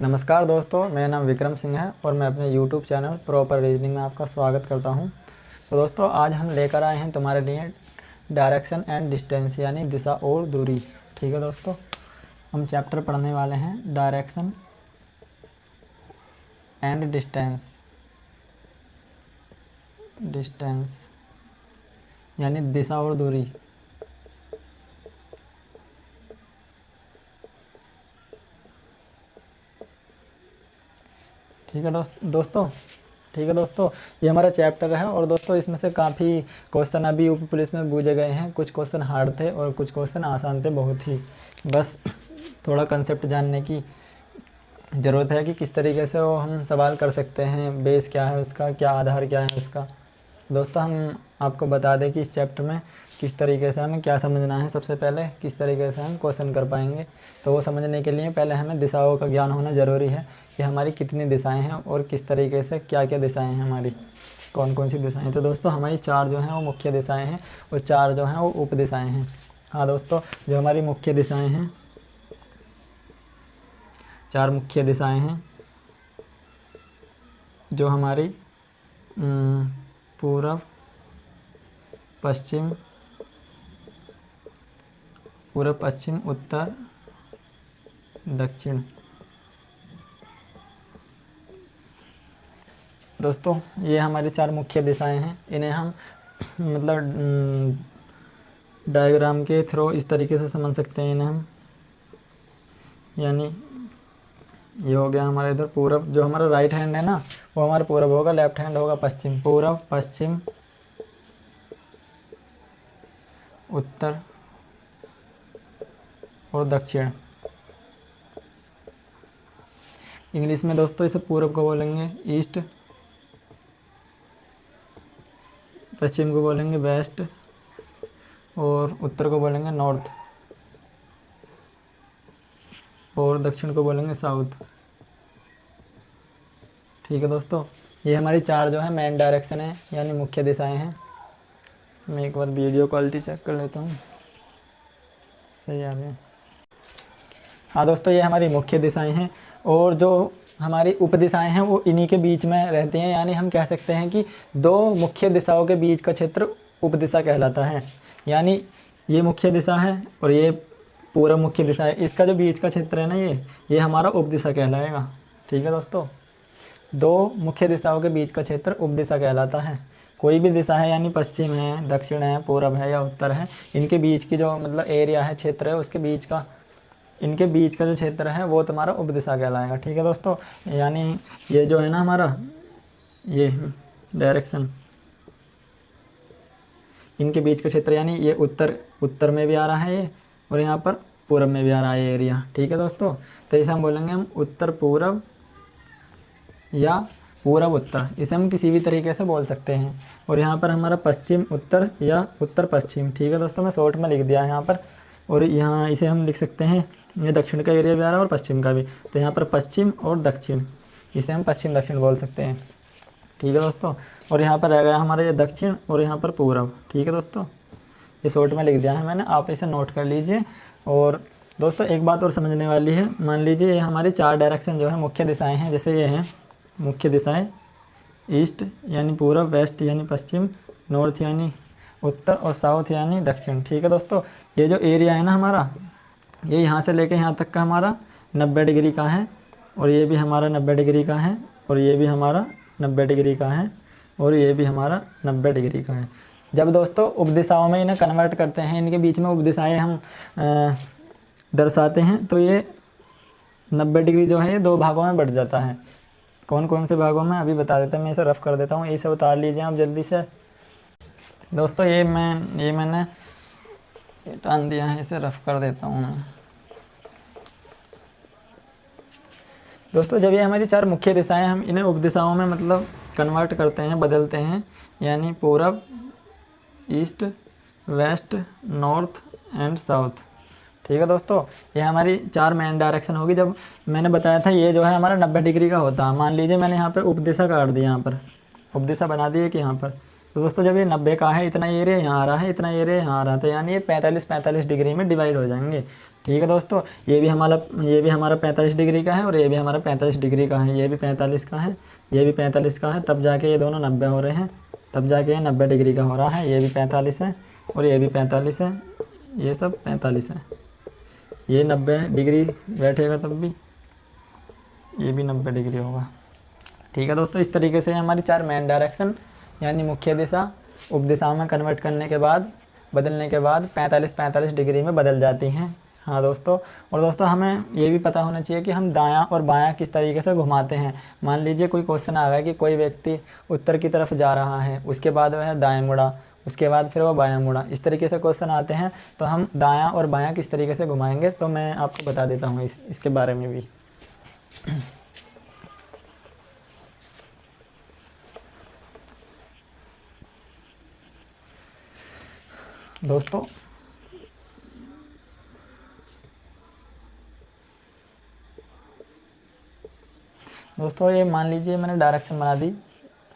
नमस्कार दोस्तों, मेरा नाम विक्रम सिंह है और मैं अपने YouTube चैनल प्रॉपर रीजनिंग में आपका स्वागत करता हूं। तो दोस्तों, आज हम लेकर आए हैं तुम्हारे लिए डायरेक्शन एंड डिस्टेंस यानी दिशा और दूरी। ठीक है दोस्तों, हम चैप्टर पढ़ने वाले हैं डायरेक्शन एंड डिस्टेंस डिस्टेंस यानी दिशा और दूरी। ठीक है दोस्तों ठीक है दोस्तों, ये हमारा चैप्टर है और दोस्तों इसमें से काफ़ी क्वेश्चन अभी यूपी पुलिस में पूछे गए हैं। कुछ क्वेश्चन हार्ड थे और कुछ क्वेश्चन आसान थे बहुत ही। बस थोड़ा कंसेप्ट जानने की ज़रूरत है कि किस तरीके से वो हम सवाल कर सकते हैं, बेस क्या है उसका, क्या आधार क्या है उसका। दोस्तों, हम आपको बता दें कि इस चैप्टर में किस तरीके से हमें क्या समझना है। सबसे पहले किस तरीके से हम क्वेश्चन कर पाएंगे, तो वो समझने के लिए पहले हमें दिशाओं का ज्ञान होना ज़रूरी है कि हमारी कितनी दिशाएं हैं और किस तरीके से क्या क्या दिशाएं हैं हमारी, कौन कौन सी दिशाएं। तो दोस्तों, हमारी 4 जो हैं वो मुख्य दिशाएं हैं और 4 जो हैं वो उप दिशाएं हैं। हाँ दोस्तों, जो हमारी मुख्य दिशाएं हैं, 4 मुख्य दिशाएं हैं जो हमारी पूर्व, पश्चिम, उत्तर, दक्षिण। दोस्तों, ये हमारी 4 मुख्य दिशाएं हैं। इन्हें हम मतलब डायग्राम के थ्रू इस तरीके से समझ सकते हैं इन्हें हम, यानी ये हो गया हमारा इधर पूरब। जो हमारा राइट हैंड है ना, वो हमारा पूरब होगा, लेफ्ट हैंड होगा पश्चिम। पूरब, पश्चिम, उत्तर और दक्षिण। इंग्लिश में दोस्तों इसे पूरब को बोलेंगे ईस्ट, पश्चिम को बोलेंगे वेस्ट और उत्तर को बोलेंगे नॉर्थ और दक्षिण को बोलेंगे साउथ। ठीक है दोस्तों, ये हमारी 4 जो है मेन डायरेक्शन है यानी मुख्य दिशाएं हैं। मैं एक बार वीडियो क्वालिटी चेक कर लेता हूँ, सही आ गया। हाँ दोस्तों, ये हमारी मुख्य दिशाएं हैं और जो हमारी उप दिशाएं हैं वो इन्हीं के बीच में रहती हैं। यानी हम कह सकते हैं कि 2 मुख्य दिशाओं के बीच का क्षेत्र उप दिशा कहलाता है। यानी ये मुख्य दिशा है और ये पूरा मुख्य दिशा है, इसका जो बीच का क्षेत्र है ना, ये हमारा उप दिशा कहलाएगा। ठीक है दोस्तों, 2 मुख्य दिशाओं के बीच का क्षेत्र उप दिशा कहलाता है। कोई भी दिशा है यानी पश्चिम है, दक्षिण है, पूरब है या उत्तर है, इनके बीच की जो मतलब एरिया है, क्षेत्र है, उसके बीच का, इनके बीच का जो क्षेत्र है वो तुम्हारा उप दिशा कहलाएगा। ठीक है दोस्तों, यानी ये जो है ना हमारा ये डायरेक्शन, इनके बीच का क्षेत्र यानी ये उत्तर में भी आ रहा है ये, और यहाँ पर पूरब में भी आ रहा है ये एरिया। ठीक है दोस्तों, तो इसे हम बोलेंगे हम उत्तर पूरब या पूरब उत्तर, इसे हम किसी भी तरीके से बोल सकते हैं। और यहाँ पर हमारा पश्चिम उत्तर या उत्तर पश्चिम। ठीक है दोस्तों, मैं शॉर्ट में लिख दिया है यहाँ पर। और यहाँ इसे हम लिख सकते हैं, ये दक्षिण का एरिया भी आ रहा है और पश्चिम का भी, तो यहाँ पर पश्चिम और दक्षिण, इसे हम पश्चिम दक्षिण बोल सकते हैं। ठीक है दोस्तों, और यहाँ पर रह गया हमारा ये दक्षिण और यहाँ पर पूरब। ठीक है दोस्तों, ये शॉर्ट में लिख दिया है मैंने, आप इसे नोट कर लीजिए। और दोस्तों, एक बात और समझने वाली है, मान लीजिए ये हमारी 4 डायरेक्शन जो है मुख्य दिशाएं हैं। जैसे ये हैं मुख्य दिशाएं, ईस्ट यानी पूरब, वेस्ट यानी पश्चिम, नॉर्थ यानी उत्तर और साउथ यानी दक्षिण। ठीक है दोस्तों, ये जो एरिया है ना हमारा, ये यहाँ से लेके यहाँ तक का हमारा 90 डिग्री का है, और ये भी हमारा 90 डिग्री का है, और ये भी हमारा 90 डिग्री का है, और ये भी हमारा 90 डिग्री का है। जब दोस्तों उपदिशाओं में इन्हें कन्वर्ट करते हैं, इनके बीच में उपदिशाएं हम दर्शाते हैं, तो ये 90 डिग्री जो है ये 2 भागों में बढ़ जाता है। कौन कौन से भागों में अभी बता देता हूँ, मैं इसे रफ़ कर देता हूँ, इसे उतार लीजिए आप जल्दी से। दोस्तों, ये मैंने टान दिया है, इसे रफ़ कर देता हूँ मैं। दोस्तों, जब ये हमारी 4 मुख्य दिशाएं, हम इन्हें उपदिशाओं में मतलब कन्वर्ट करते हैं, बदलते हैं, यानी पूरब, east, west, north and south. ठीक है दोस्तों, ये हमारी 4 मेन डायरेक्शन होगी। जब मैंने बताया था ये जो है हमारा 90 डिग्री का होता है, मान लीजिए मैंने यहाँ पर उपदिशा काट दी, यहाँ पर उपदिशा बना दी है कि यहाँ पर, तो दोस्तों जब ये 90 का है, इतना एरिया यहाँ आ रहा है, इतना एरिया यहाँ आ रहा था, यानी ये 45 डिग्री में डिवाइड हो जाएंगे। ठीक है दोस्तों, ये भी हमारा 45 डिग्री का है और ये भी हमारा 45 डिग्री का है, ये भी 45 का है, ये भी 45 का है, तब जाके ये दोनों 90 हो रहे हैं, तब जाके ये 90 डिग्री का हो रहा है। ये भी 45 है और ये भी 45 है, ये सब 45 है, ये 90 डिग्री बैठेगा तब भी, ये भी 90 डिग्री होगा। ठीक है दोस्तों, इस तरीके से हमारी 4 मेन डायरेक्शन यानी मुख्य दिशा उपदिशाओं में कन्वर्ट करने के बाद, बदलने के बाद 45 डिग्री में बदल जाती हैं। हाँ दोस्तों, और दोस्तों हमें ये भी पता होना चाहिए कि हम दायां और बायां किस तरीके से घुमाते हैं। मान लीजिए कोई क्वेश्चन आ गया कि कोई व्यक्ति उत्तर की तरफ जा रहा है, उसके बाद वह दाएं मुड़ा, उसके बाद फिर वो बायां मुड़ा, इस तरीके से क्वेश्चन आते हैं, तो हम दायां और बायां किस तरीके से घुमाएंगे, तो मैं आपको बता देता हूँ इसके बारे में भी। दोस्तों ये मान लीजिए मैंने डायरेक्शन बना दी,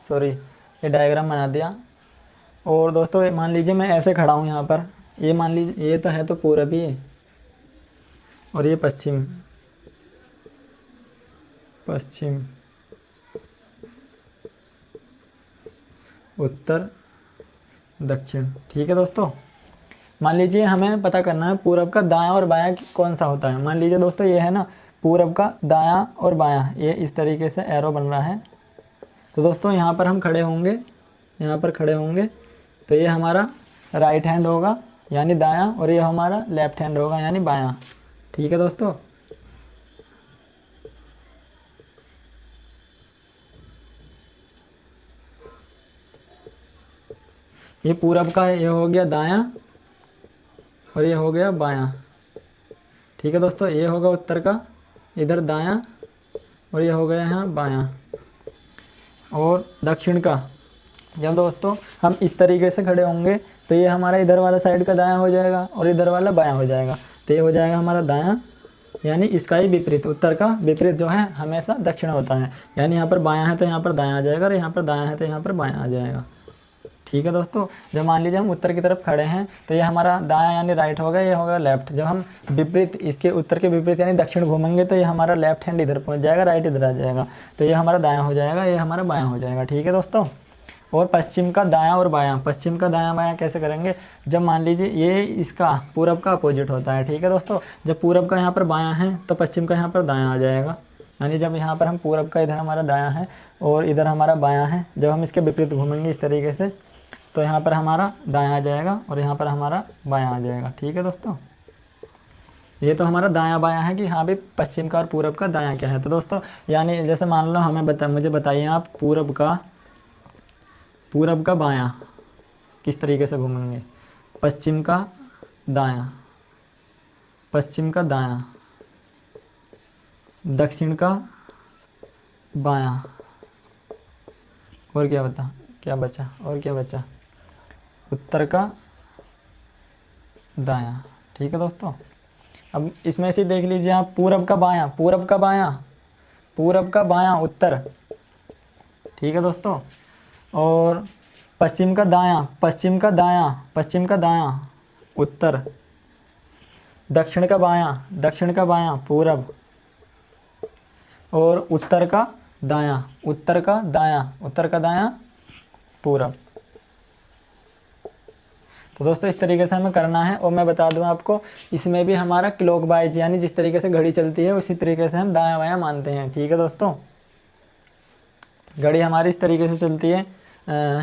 सॉरी ये डायग्राम बना दिया, और दोस्तों ये मान लीजिए मैं ऐसे खड़ा हूँ यहाँ पर, ये मान लीजिए ये तो है तो पूरब ही है और ये पश्चिम, उत्तर, दक्षिण। ठीक है दोस्तों, मान लीजिए हमें पता करना है पूरब का दायां और बायां कौन सा होता है। मान लीजिए दोस्तों ये है ना पूरब का दायां और बायां, ये इस तरीके से एरो बन रहा है। तो दोस्तों यहाँ पर हम खड़े होंगे, यहाँ पर खड़े होंगे, तो ये हमारा राइट हैंड होगा यानी दायां, और ये हमारा लेफ्ट हैंड होगा यानी बायां। ठीक है दोस्तों, ये पूरब का ये हो गया दायां और ये हो गया बायां। ठीक है दोस्तों, ये होगा उत्तर का इधर दायां और ये हो गया यहाँ बायां। और दक्षिण का जब दोस्तों हम इस तरीके से खड़े होंगे तो ये हमारा इधर वाला साइड का दायां हो जाएगा और इधर वाला बायां हो जाएगा, तो ये हो जाएगा हमारा दायां, यानी इसका ही विपरीत, उत्तर का विपरीत जो है हमेशा दक्षिण होता है, यानी यहाँ पर बायां है तो यहाँ पर दायां आ जाएगा और यहाँ पर दायां है तो यहाँ पर बायां आ जाएगा। ठीक है दोस्तों, जब मान लीजिए हम उत्तर की तरफ खड़े हैं तो ये हमारा दायां यानी राइट होगा, ये होगा लेफ्ट। जब हम विपरीत इसके उत्तर के विपरीत यानी दक्षिण घूमेंगे तो ये हमारा लेफ्ट हैंड इधर पहुंच जाएगा, राइट इधर आ जाएगा, तो ये हमारा दायां हो जाएगा, ये हमारा बायां हो जाएगा। ठीक है दोस्तों, और पश्चिम का दायां और बायां, पश्चिम का दायां बायां कैसे करेंगे, जब मान लीजिए ये इसका पूरब का अपोजिट होता है। ठीक है दोस्तों, जब पूरब का यहाँ पर बायां है तो पश्चिम का यहाँ पर दायां आ जाएगा, यानी जब यहाँ पर हम पूरब का इधर हमारा दायां है और इधर हमारा बायां है, जब हम इसके विपरीत घूमेंगे इस तरीके से तो यहाँ पर हमारा दायां आ जाएगा और यहाँ पर हमारा बायां आ जाएगा। ठीक है दोस्तों, ये तो हमारा दायां बायां है कि हाँ भाई पश्चिम का और पूरब का दायां क्या है। तो दोस्तों यानी जैसे मान लो मुझे बताइए आप पूरब का बायां किस तरीके से घूमेंगे, पश्चिम का दायां, दक्षिण का बायां, और क्या बचा, उत्तर का दायां। ठीक है दोस्तों, अब इसमें से देख लीजिए आप पूरब का बायां उत्तर। ठीक है दोस्तों, और पश्चिम का दायां उत्तर, दक्षिण का बायां पूरब, और उत्तर का दायां पूरब। तो दोस्तों इस तरीके से हमें करना है। और मैं बता दूं आपको, इसमें भी हमारा क्लॉकवाइज यानी जिस तरीके से घड़ी चलती है उसी तरीके से हम दायां बायां मानते हैं। ठीक है दोस्तों, घड़ी हमारी इस तरीके से चलती है,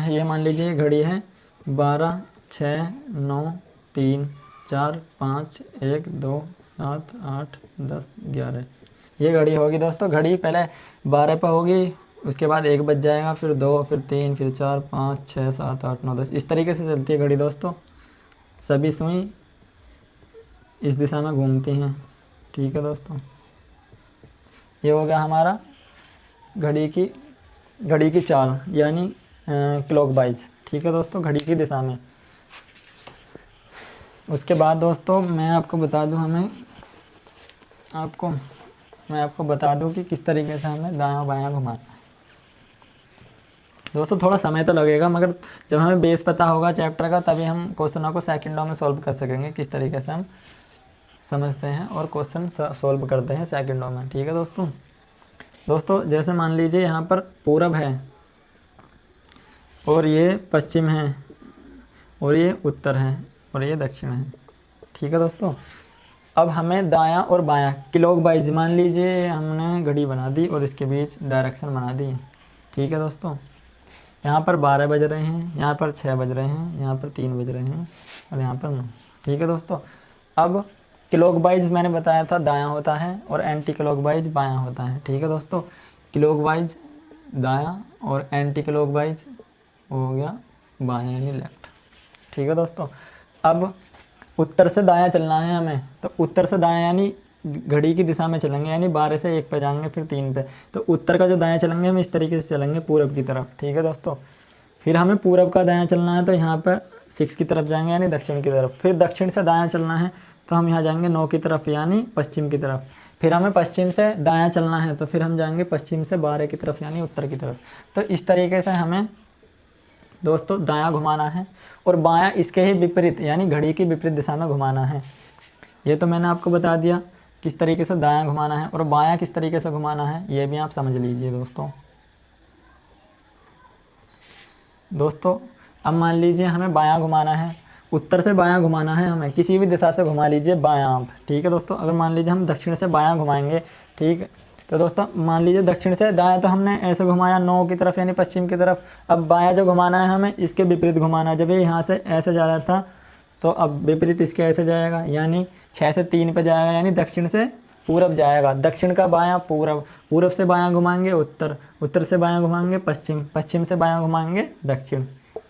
ये मान लीजिए घड़ी है 12, 6, 9, 3, 4, 5, 1, 2, 7, 8, 10, 11, ये घड़ी होगी दोस्तों। घड़ी पहले 12 पर होगी, उसके बाद 1 बज जाएगा, फिर 2, फिर 3, फिर 4, 5, 6, 7, 8, 9, 10, इस तरीके से चलती है घड़ी दोस्तों। सभी सुई इस दिशा में घूमती हैं। ठीक है दोस्तों, ये हो गया हमारा घड़ी की चाल यानी क्लॉकवाइज। ठीक है दोस्तों, घड़ी की दिशा में। उसके बाद दोस्तों मैं आपको बता दूं कि किस तरीके से हमें दायां बायां घुमाना है। दोस्तों थोड़ा समय तो लगेगा, मगर जब हमें बेस पता होगा चैप्टर का तभी हम क्वेश्चनों को सेकंडों में सॉल्व कर सकेंगे। किस तरीके से हम समझते हैं और क्वेश्चन सॉल्व करते हैं सेकंडों में। ठीक है दोस्तों जैसे मान लीजिए यहाँ पर पूरब है और ये पश्चिम है और ये उत्तर है और ये दक्षिण है। ठीक है दोस्तों, अब हमें दायां और बायां क्लॉकवाइज, मान लीजिए हमने घड़ी बना दी और इसके बीच डायरेक्शन बना दी। ठीक है दोस्तों, यहाँ पर 12 बज रहे हैं, यहाँ पर 6 बज रहे हैं, यहाँ पर 3 बज रहे हैं और यहाँ पर 9। ठीक है दोस्तों, अब क्लॉकवाइज मैंने बताया था दायां होता है और एंटी क्लॉकवाइज बायां होता है। ठीक है दोस्तों, क्लॉकवाइज दायां और एंटी क्लॉकवाइज हो गया बायां यानी लेफ्ट। ठीक है दोस्तों, अब उत्तर से दायां चलना है हमें, तो उत्तर से दायां यानी घड़ी की दिशा में चलेंगे, यानी 12 से 1 पे जाएंगे फिर 3 पे। तो उत्तर का जो दायां चलेंगे हम इस तरीके से चलेंगे पूरब की तरफ। ठीक है दोस्तों, फिर हमें पूरब का दायां चलना है तो यहाँ पर 6 की तरफ जाएंगे यानी दक्षिण की तरफ। फिर दक्षिण से दायां चलना है तो हम यहाँ जाएंगे 9 की तरफ यानी पश्चिम की तरफ। फिर हमें पश्चिम से दायां चलना है तो फिर हम जाएंगे पश्चिम से 12 की तरफ यानी उत्तर की तरफ। तो इस तरीके से हमें दोस्तों दायां घुमाना है और बायां इसके ही विपरीत यानी घड़ी की विपरीत दिशा में घुमाना है। ये तो मैंने आपको बता दिया किस तरीके से दायां घुमाना है, और बायां किस तरीके से घुमाना है ये भी आप समझ लीजिए दोस्तों। अब मान लीजिए हमें बायां घुमाना है, उत्तर से बायां घुमाना है, हमें किसी भी दिशा से घुमा लीजिए बायां आप। ठीक है दोस्तों, अगर मान लीजिए हम दक्षिण से बायां घुमाएंगे, ठीक, तो दोस्तों मान लीजिए दक्षिण से दायां तो हमने ऐसे घुमाया 9 की तरफ यानी पश्चिम की तरफ। अब बायां जो घुमाना है हमें इसके विपरीत घुमाना है। जब ये यहाँ से ऐसे जा रहा था तो अब विपरीत इसके ऐसे जाएगा यानी 6 से 3 पे जाएगा यानी दक्षिण से पूरब जाएगा। दक्षिण का बायां पूरब, पूरब से बायां घुमाएंगे उत्तर, उत्तर से बायां घुमाएंगे पश्चिम, पश्चिम से बायां घुमाएंगे दक्षिण।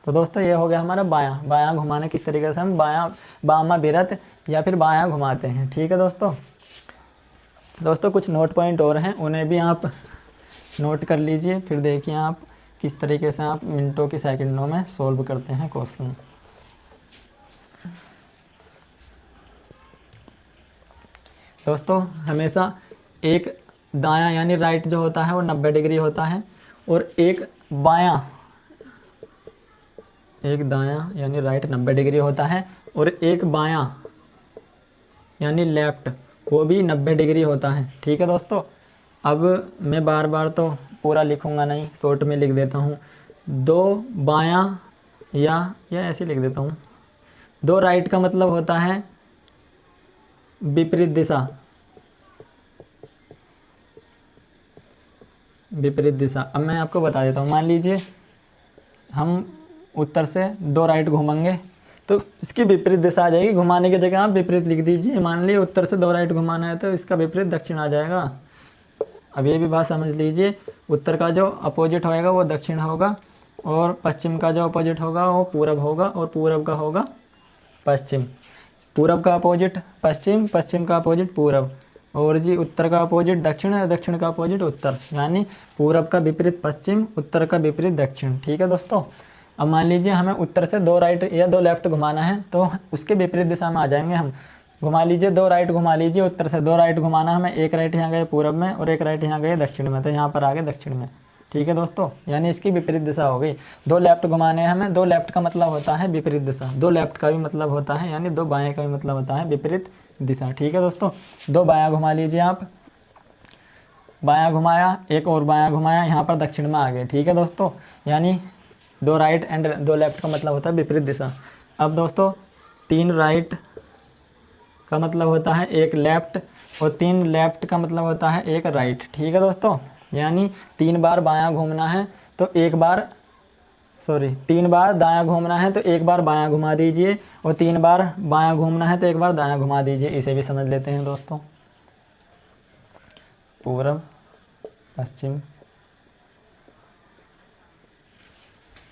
तो दोस्तों ये हो गया हमारा बायां। बायां घुमाने किस तरीके से हम बायां बामा बिरत या फिर बायां घुमाते हैं। ठीक है दोस्तों कुछ नोट पॉइंट और हैं, उन्हें भी आप नोट कर लीजिए। फिर देखिए आप किस तरीके से आप मिनटों की सेकंडों में सॉल्व करते हैं क्वेश्चन। दोस्तों हमेशा एक दायां यानी राइट जो होता है वो 90 डिग्री होता है और एक बायां, एक दायां यानी राइट 90 डिग्री होता है और एक बायां यानी लेफ्ट वो भी 90 डिग्री होता है। ठीक है दोस्तों, अब मैं बार बार तो पूरा लिखूंगा नहीं, शॉर्ट में लिख देता हूँ। 2 बायां या ऐसे लिख देता हूँ। 2 राइट का मतलब होता है विपरीत दिशा, विपरीत दिशा। अब मैं आपको बता देता हूँ, मान लीजिए हम उत्तर से 2 राइट घूमेंगे तो इसकी विपरीत दिशा आ जाएगी। घुमाने की जगह आप विपरीत लिख दीजिए। मान लीजिए उत्तर से 2 राइट घुमाना है तो इसका विपरीत दक्षिण आ जाएगा। अब ये भी बात समझ लीजिए, उत्तर का जो अपोजिट होएगा वो दक्षिण होगा और पश्चिम का जो अपोजिट होगा वो पूरब होगा और पूरब का होगा पश्चिम। पूरब का अपोजिट पश्चिम, पश्चिम का अपोजिट पूरब, और जी उत्तर का अपोजिट दक्षिण है, दक्षिण का अपोजिट उत्तर, यानी पूरब का विपरीत पश्चिम, उत्तर का विपरीत दक्षिण। ठीक है दोस्तों, अब मान लीजिए हमें उत्तर से 2 राइट या 2 लेफ्ट घुमाना है तो उसके विपरीत दिशा में आ जाएंगे हम। घुमा लीजिए 2 राइट घुमा लीजिए, उत्तर से 2 राइट घुमाना हमें, 1 राइट यहाँ गए पूरब में और 1 राइट यहाँ गए दक्षिण में, तो यहाँ पर आ गए दक्षिण में। ठीक है दोस्तों, यानी इसकी विपरीत दिशा हो गई। 2 लेफ्ट घुमाने हैं हमें, 2 लेफ्ट का मतलब होता है विपरीत दिशा, 2 लेफ्ट का भी मतलब होता है यानी 2 बाएँ का भी मतलब होता है विपरीत दिशा। ठीक है दोस्तों, 2 बायाँ घुमा लीजिए आप, बायाँ घुमाया, एक और बायाँ घुमाया, यहाँ पर दक्षिण में आ गए। ठीक है दोस्तों, यानी 2 राइट एंड 2 लेफ्ट का मतलब होता है विपरीत दिशा। अब दोस्तों 3 राइट का मतलब होता है 1 लेफ्ट और 3 लेफ्ट का मतलब होता है 1 राइट। ठीक है दोस्तों, यानी 3 बार बायां घूमना है तो 3 बार दायां घूमना है तो 1 बार बायां घुमा दीजिए और 3 बार बायां घूमना है तो 1 बार दायां घुमा दीजिए। इसे भी समझ लेते हैं दोस्तों। पूरब पश्चिम,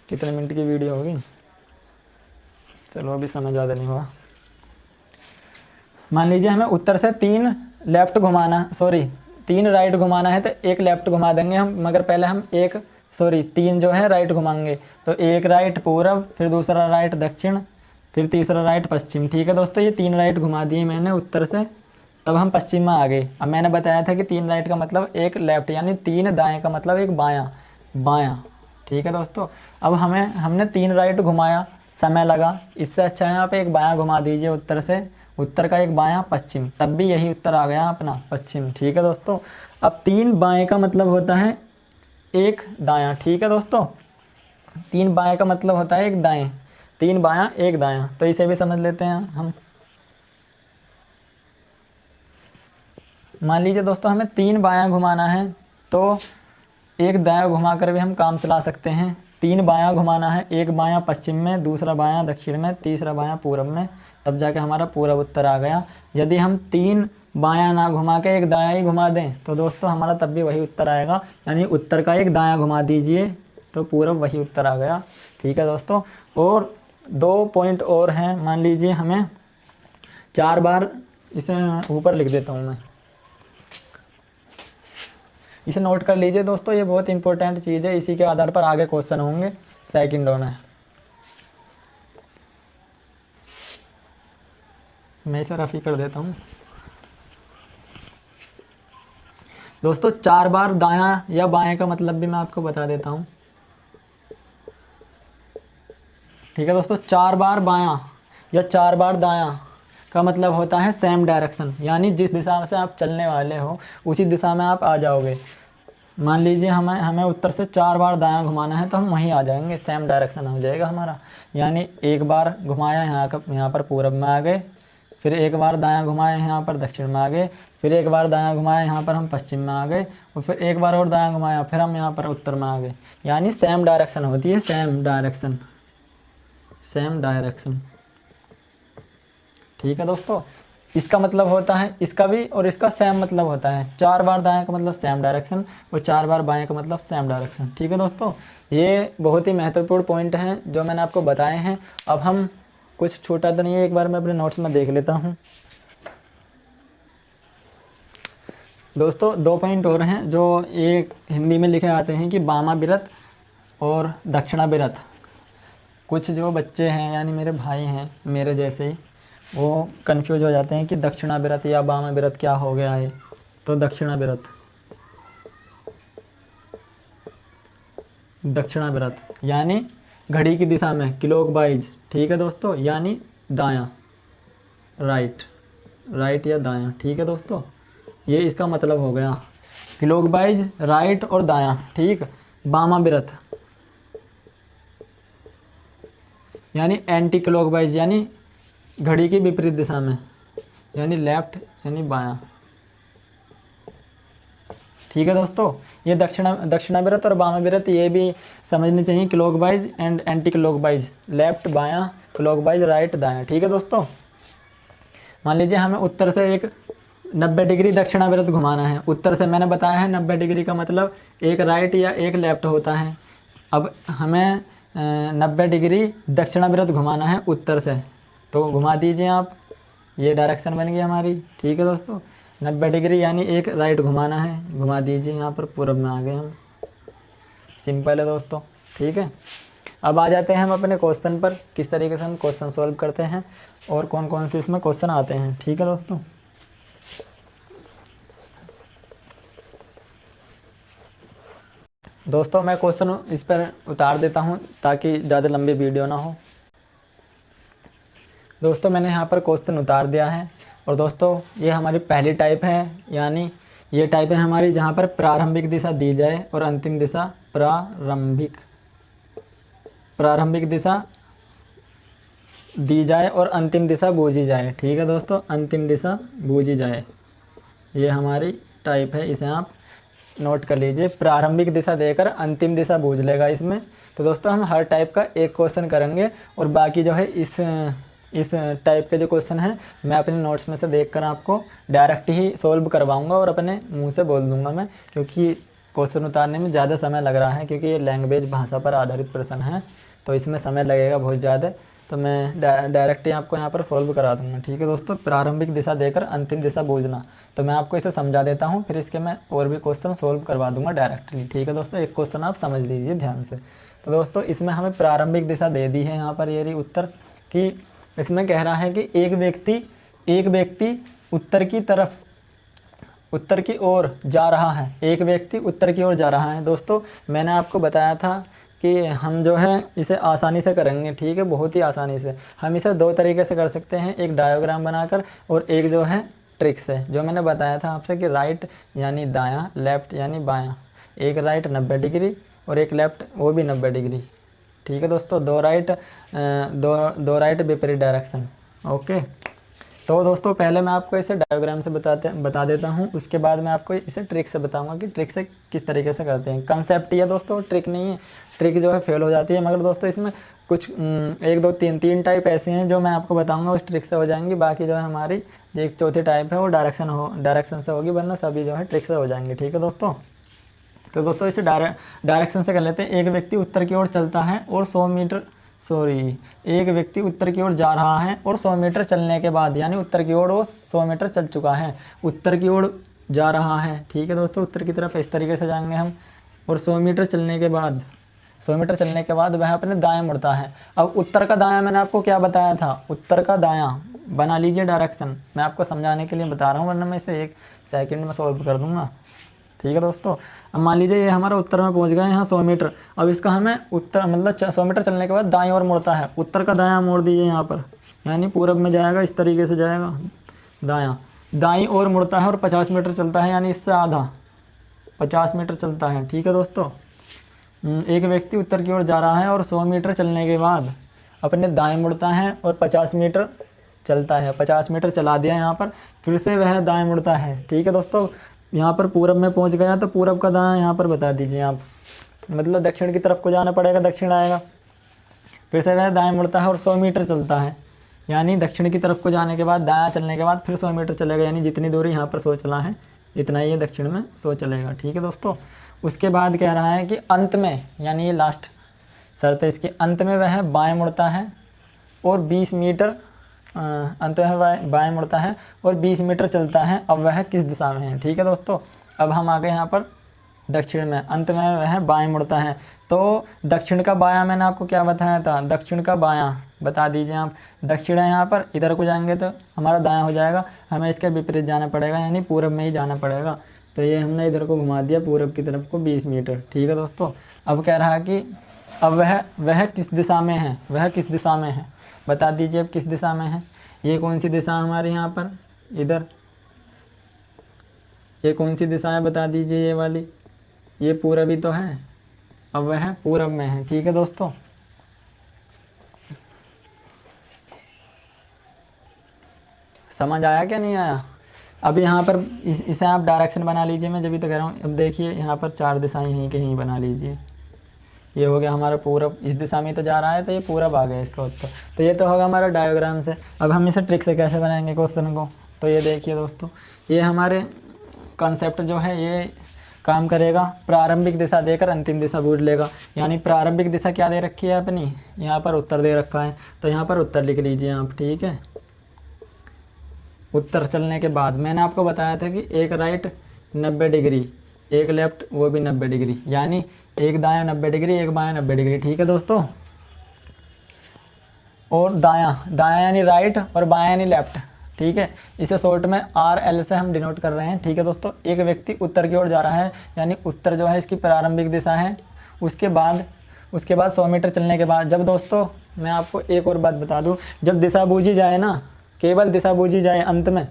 कितने मिनट की वीडियो होगी, चलो अभी समझ ज़्यादा नहीं हुआ। मान लीजिए हमें उत्तर से 3 लेफ्ट घुमाना, 3 राइट घुमाना है तो 1 लेफ्ट घुमा देंगे हम, मगर पहले हम 3 जो है राइट घुमाएंगे। तो 1 राइट पूरब, फिर दूसरा राइट दक्षिण, फिर तीसरा राइट पश्चिम। ठीक है दोस्तों, ये 3 राइट घुमा दिए मैंने उत्तर से, तब हम पश्चिम में आ गए। अब मैंने बताया था कि 3 राइट का मतलब 1 लेफ्ट, यानी 3 दाएँ का मतलब 1 बायाँ। ठीक है दोस्तों। अब हमने 3 राइट घुमाया, समय लगा, इससे अच्छा यहाँ पे एक बायां घुमा दीजिए उत्तर से, उत्तर का एक बायां पश्चिम, तब भी यही उत्तर आ गया अपना पश्चिम। ठीक है दोस्तों। अब 3 बाएं का मतलब होता है एक दायां। ठीक है दोस्तों, 3 बाएं का मतलब होता है एक दाएं, 3 बायां एक दायां, तो इसे भी समझ लेते हैं हम। मान लीजिए दोस्तों हमें 3 बायां घुमाना है, तो एक दायां घुमा कर भी हम काम चला सकते हैं। 3 बायां घुमाना है, एक बायां पश्चिम में, दूसरा बायां दक्षिण में, तीसरा बायां पूरब में, तब जाके हमारा पूरब उत्तर आ गया। यदि हम 3 बायां ना घुमा के एक दायां ही घुमा दें तो दोस्तों हमारा तब भी वही उत्तर आएगा, यानी उत्तर का एक दायां घुमा दीजिए तो पूरब वही उत्तर आ गया। ठीक है दोस्तों। और 2 पॉइंट और हैं, मान लीजिए हमें 4 बार, इसे ऊपर लिख देता हूँ मैं, इसे नोट कर लीजिए दोस्तों, ये बहुत इंपॉर्टेंट चीज़ है, इसी के आधार पर आगे क्वेश्चन होंगे सेकंडों में। मैं इसे रफ़ी कर देता हूँ दोस्तों। 4 बार दायां या बाएं का मतलब भी मैं आपको बता देता हूँ। ठीक है दोस्तों, 4 बार बायां या 4 बार दायां का मतलब होता है सेम डायरेक्शन, यानी जिस दिशा से आप चलने वाले हो उसी दिशा में आप आ जाओगे। मान लीजिए हमें उत्तर से 4 बार दायां घुमाना है तो हम वहीं आ जाएंगे, सेम डायरेक्शन हो जाएगा हमारा। यानी एक बार घुमाया यहाँ पर पूरब में आ गए, फिर एक बार दायां घुमाया यहाँ पर दक्षिण में आ गए, फिर एक बार दायां घुमाया यहाँ पर हम पश्चिम में आ गए, और फिर एक बार और दायां घुमाया फिर हम यहाँ पर उत्तर में आ गए। यानी सेम डायरेक्शन होती है, सेम डायरेक्शन, सेम डायरेक्शन। ठीक है दोस्तों, इसका मतलब होता है, इसका भी और इसका सेम मतलब होता है। 4 बार दाएं का मतलब सेम डायरेक्शन और 4 बार बाएं का मतलब सेम डायरेक्शन। ठीक है दोस्तों, ये बहुत ही महत्वपूर्ण पॉइंट हैं जो मैंने आपको बताए हैं। अब हम कुछ छोटा तो नहीं है, एक बार मैं अपने नोट्स में देख लेता हूँ दोस्तों। 2 पॉइंट और हैं जो एक हिंदी में लिखे आते हैं कि वामाविरत और दक्षिणाविरत। कुछ जो बच्चे हैं यानी मेरे भाई हैं मेरे जैसे ही, वो कंफ्यूज हो जाते हैं कि दक्षिणाविरत या वामाविरत क्या हो गया है। तो दक्षिणाविरत, दक्षिणाविरत यानी घड़ी की दिशा में क्लॉकवाइज। ठीक है दोस्तों, यानी दायां, राइट, राइट या दायां। ठीक है दोस्तों, ये इसका मतलब हो गया क्लॉकवाइज, राइट और दायां। ठीक। वामाविरत यानी एंटी क्लॉकवाइज, यानी घड़ी की विपरीत दिशा में, यानी लेफ्ट यानी बायां। ठीक है दोस्तों, ये दक्षिणाविरत और वामाविरत ये भी समझनी चाहिए, clockwise and anti clockwise, left बायां, क्लॉकवाइज राइट दायां। ठीक है दोस्तों। मान लीजिए हमें उत्तर से एक 90 डिग्री दक्षिणाविरत घुमाना है। उत्तर से मैंने बताया है 90 डिग्री का मतलब एक राइट या एक लेफ्ट होता है। अब हमें 90 डिग्री दक्षिणाविरत घुमाना है उत्तर से, तो घुमा दीजिए आप, ये डायरेक्शन बन गई हमारी। ठीक है दोस्तों, 90 डिग्री यानी एक राइट घुमाना है, घुमा दीजिए, यहाँ पर पूरब में आ गए हम। सिंपल है दोस्तों। ठीक है, अब आ जाते हैं हम अपने क्वेश्चन पर, किस तरीके से हम क्वेश्चन सॉल्व करते हैं और कौन कौन से इसमें क्वेश्चन आते हैं। ठीक है दोस्तों, मैं क्वेश्चन इस पर उतार देता हूँ ताकि ज़्यादा लंबी वीडियो ना हो। दोस्तों मैंने यहाँ पर क्वेश्चन उतार दिया है, और दोस्तों ये हमारी पहली टाइप है, यानी ये टाइप है हमारी जहाँ पर प्रारंभिक दिशा दी जाए और अंतिम दिशा, प्रारंभिक दिशा दी जाए और अंतिम दिशा बूझी जाए। ठीक है दोस्तों, अंतिम दिशा बूझी जाए, ये हमारी टाइप है, इसे आप नोट कर लीजिए। प्रारंभिक दिशा देकर अंतिम दिशा बूझ लेगा इसमें। तो दोस्तों हम हर टाइप का एक क्वेश्चन करेंगे, और बाकी जो है इस टाइप के जो क्वेश्चन हैं मैं अपने नोट्स में से देखकर आपको डायरेक्ट ही सॉल्व करवाऊंगा और अपने मुंह से बोल दूंगा मैं, क्योंकि क्वेश्चन उतारने में ज़्यादा समय लग रहा है, क्योंकि ये लैंग्वेज भाषा पर आधारित प्रश्न है, तो इसमें समय लगेगा बहुत ज़्यादा। तो मैं डायरेक्ट ही आपको यहाँ पर सॉल्व करा दूँगा। ठीक है दोस्तों, प्रारंभिक दिशा देकर अंतिम दिशा बूझना, तो मैं आपको इसे समझा देता हूँ, फिर इसके मैं और भी क्वेश्चन सॉल्व करवा दूँगा डायरेक्टली। ठीक है दोस्तों, एक क्वेश्चन आप समझ लीजिए ध्यान से। तो दोस्तों इसमें हमें प्रारंभिक दिशा दे दी है यहाँ पर, ये रही उत्तर की। इसमें कह रहा है कि एक व्यक्ति उत्तर की तरफ, उत्तर की ओर जा रहा है, एक व्यक्ति उत्तर की ओर जा रहा है। दोस्तों मैंने आपको बताया था कि हम जो है इसे आसानी से करेंगे, ठीक है, बहुत ही आसानी से। हम इसे दो तरीके से कर सकते हैं, एक डायग्राम बनाकर और एक जो है ट्रिक से, जो मैंने बताया था आपसे कि राइट यानी दायां, लेफ़्ट यानी बायां। एक राइट 90 डिग्री और एक लेफ़्ट वो भी 90 डिग्री, ठीक है दोस्तों। दो राइट विपरीत डायरेक्शन। ओके, तो दोस्तों पहले मैं आपको इसे डायग्राम से बता देता हूँ, उसके बाद मैं आपको इसे ट्रिक से बताऊँगा कि ट्रिक से किस तरीके से करते हैं। कंसेप्ट ही है दोस्तों, ट्रिक नहीं है। ट्रिक जो है फेल हो जाती है, मगर दोस्तों इसमें कुछ 1 2 3 टाइप ऐसे हैं जो मैं आपको बताऊँगा, उस ट्रिक से हो जाएंगी। बाकी जो है हमारी जो एक चौथी टाइप है वो डायरेक्शन से होगी, वरना सभी जो है ट्रिक से हो जाएंगे, ठीक है दोस्तों। तो दोस्तों इसे डायरेक्शन से कर लेते हैं। एक व्यक्ति उत्तर की ओर चलता है और एक व्यक्ति उत्तर की ओर जा रहा है और 100 मीटर चलने के बाद, यानी उत्तर की ओर वो 100 मीटर चल चुका है, उत्तर की ओर जा रहा है, ठीक है दोस्तों। उत्तर की तरफ इस तरीके से जाएंगे हम, और 100 मीटर चलने के बाद वह अपने दाएं मुड़ता है। अब उत्तर का दायां मैंने आपको क्या बताया था, उत्तर का दायां बना लीजिए डायरेक्शन, मैं आपको समझाने के लिए बता रहा हूँ, वरना मैं इसे 1 सेकंड में सॉल्व कर दूँगा, ठीक है दोस्तों। अब मान लीजिए ये हमारा उत्तर में पहुंच गए यहाँ 100 मीटर। अब इसका हमें उत्तर मतलब 100 मीटर चलने के बाद दाएं ओर मुड़ता है, उत्तर का दायां मोड़ दीजिए यहाँ पर, यानी पूरब में जाएगा, इस तरीके से जाएगा, दाईं ओर मुड़ता है और 50 मीटर चलता है, यानी इससे आधा 50 मीटर चलता है, ठीक है दोस्तों। एक व्यक्ति उत्तर की ओर जा रहा है और 100 मीटर चलने के बाद अपने दाएँ मुड़ता है और 50 मीटर चलता है, 50 मीटर चला दिया यहाँ पर, फिर से वह दाएँ मुड़ता है, ठीक है दोस्तों। यहाँ पर पूरब में पहुँच गया, तो पूरब का दायां यहाँ पर बता दीजिए आप, मतलब दक्षिण की तरफ को जाना पड़ेगा, दक्षिण आएगा। फिर से वह दाएं मुड़ता है और 100 मीटर चलता है, यानी दक्षिण की तरफ को जाने के बाद दायां चलने के बाद फिर 100 मीटर चलेगा, यानी जितनी दूरी यहाँ पर 100 चला है इतना ही दक्षिण में 100 चलेगा, ठीक है दोस्तों। उसके बाद कह रहा है कि अंत में, यानी ये लास्ट शर्त है इसकी, अंत में वह बाएँ मुड़ता है और 20 मीटर अंत में बाएँ मुड़ता है और 20 मीटर चलता है। अब वह किस दिशा में है, ठीक है दोस्तों। अब हम आ गए यहाँ पर दक्षिण में, अंत में वह बाएँ मुड़ता है, तो दक्षिण का बायां मैंने आपको क्या बताया था, दक्षिण का बायां बता दीजिए आप। दक्षिण है यहाँ पर, इधर को जाएंगे तो हमारा दायां हो जाएगा, हमें इसके विपरीत जाना पड़ेगा, यानी पूरब में ही जाना पड़ेगा। तो ये हमने इधर को घुमा दिया पूरब की तरफ को 20 मीटर, ठीक है दोस्तों। अब कह रहा है कि अब वह किस दिशा में है, वह किस दिशा में है, बता दीजिए अब किस दिशा में है। ये कौन सी दिशा हमारे यहाँ पर, इधर, ये कौन सी दिशा है बता दीजिए, ये वाली, ये पूरब ही तो है। अब वह पूरब में है, ठीक है दोस्तों। समझ आया क्या नहीं आया। अब यहाँ पर इसे आप डायरेक्शन बना लीजिए, मैं जब भी तो कह रहा हूँ। अब देखिए यहाँ पर 4 दिशाएं यहीं के यहीं बना लीजिए। ये हो गया हमारा पूरब, इस दिशा में तो जा रहा है, तो ये पूरब आ गया इसका उत्तर। तो ये तो होगा हमारा डायग्राम से। अब हम इसे ट्रिक से कैसे बनाएंगे क्वेश्चन को, तो ये देखिए दोस्तों, ये हमारे कॉन्सेप्ट जो है ये काम करेगा, प्रारंभिक दिशा देकर अंतिम दिशा बूझ लेगा। यानी प्रारंभिक दिशा क्या दे रखी है अपनी, यहाँ पर उत्तर दे रखा है, तो यहाँ पर उत्तर लिख लीजिए आप, ठीक है। उत्तर चलने के बाद मैंने आपको बताया था कि एक राइट 90 डिग्री, एक लेफ़्ट वो भी 90 डिग्री, यानी एक दायां 90 डिग्री, एक बायां 90 डिग्री, ठीक है दोस्तों। और दायां यानी राइट और बायां यानी लेफ़्ट, ठीक है। इसे शॉर्ट में RL से हम डिनोट कर रहे हैं, ठीक है दोस्तों। एक व्यक्ति उत्तर की ओर जा रहा है, यानी उत्तर जो है इसकी प्रारंभिक दिशा है। उसके बाद 100 मीटर चलने के बाद, जब दोस्तों मैं आपको एक और बात बता दूं, जब दिशा बूझी जाए ना, केवल दिशा बूझी जाए अंत में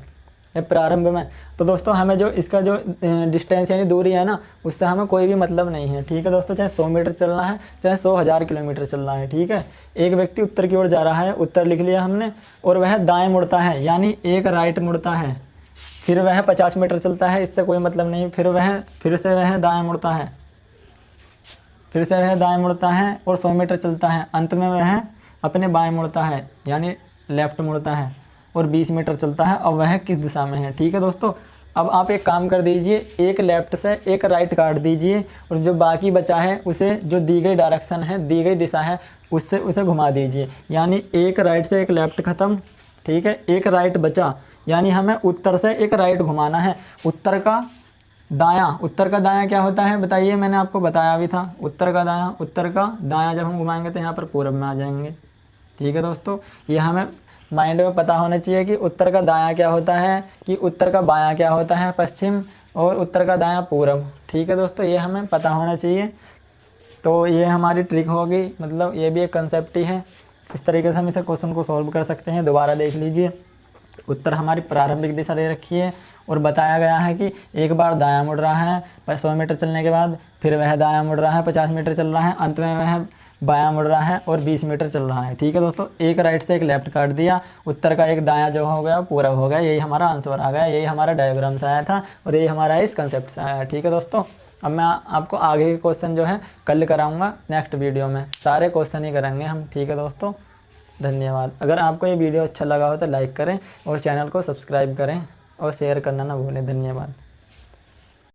या प्रारंभ में, तो दोस्तों हमें जो इसका जो डिस्टेंस यानी दूरी है ना, उससे हमें कोई भी मतलब नहीं है, ठीक है दोस्तों। चाहे 100 मीटर चलना है, चाहे 100,000 किलोमीटर चलना है, ठीक है। एक व्यक्ति उत्तर की ओर जा रहा है, उत्तर लिख लिया हमने, और वह दाएं मुड़ता है, यानी एक राइट मुड़ता है, फिर वह 50 मीटर चलता है, इससे कोई मतलब नहीं। फिर से वह दाएं मुड़ता है, फिर से वह दाएं मुड़ता है और 100 मीटर चलता है। अंत में वह अपने बाएं मुड़ता है, यानी लेफ़्ट मुड़ता है और 20 मीटर चलता है। अब वह किस दिशा में है, ठीक है दोस्तों। अब आप एक काम कर दीजिए, एक लेफ़्ट से एक राइट काट दीजिए, और जो बाकी बचा है उसे, जो दी गई डायरेक्शन है, दी गई दिशा है, उससे उसे घुमा दीजिए। यानी एक राइट से एक लेफ़्ट ख़त्म, ठीक है। एक राइट बचा, यानी हमें उत्तर से एक राइट घुमाना है। उत्तर का दायां क्या होता है बताइए, मैंने आपको बताया भी था। उत्तर का दायां जब हम घुमाएंगे तो यहाँ पर पूरब में आ जाएंगे, ठीक है दोस्तों। ये हमें माइंड में पता होना चाहिए कि उत्तर का दायां क्या होता है, कि उत्तर का बायां क्या होता है, पश्चिम, और उत्तर का दायां पूरब, ठीक है दोस्तों। ये हमें पता होना चाहिए। तो ये हमारी ट्रिक होगी, मतलब ये भी एक कंसेप्ट ही है। इस तरीके से हम इसे क्वेश्चन को सॉल्व कर सकते हैं। दोबारा देख लीजिए, उत्तर हमारी प्रारंभिक दिशा दे रखी है और बताया गया है कि एक बार दायां मुड़ रहा है 100 मीटर चलने के बाद, फिर वह दायां मुड़ रहा है 50 मीटर चल रहा है, अंत में वह बायां मुड़ रहा है और 20 मीटर चल रहा है। ठीक है दोस्तों, एक राइट से एक लेफ्ट काट दिया, उत्तर का एक दायां जो हो गया पूरा हो गया, यही हमारा आंसर आ गया, यही हमारा डायग्राम से आया था और यही हमारा इस कंसेप्ट से आया है। ठीक है दोस्तों, अब मैं आपको आगे के क्वेश्चन जो है कल कराऊंगा नेक्स्ट वीडियो में, सारे क्वेश्चन ही करेंगे हम। ठीक है दोस्तों, धन्यवाद। अगर आपको ये वीडियो अच्छा लगा हो तो लाइक करें और चैनल को सब्सक्राइब करें और शेयर करना ना भूलें। धन्यवाद।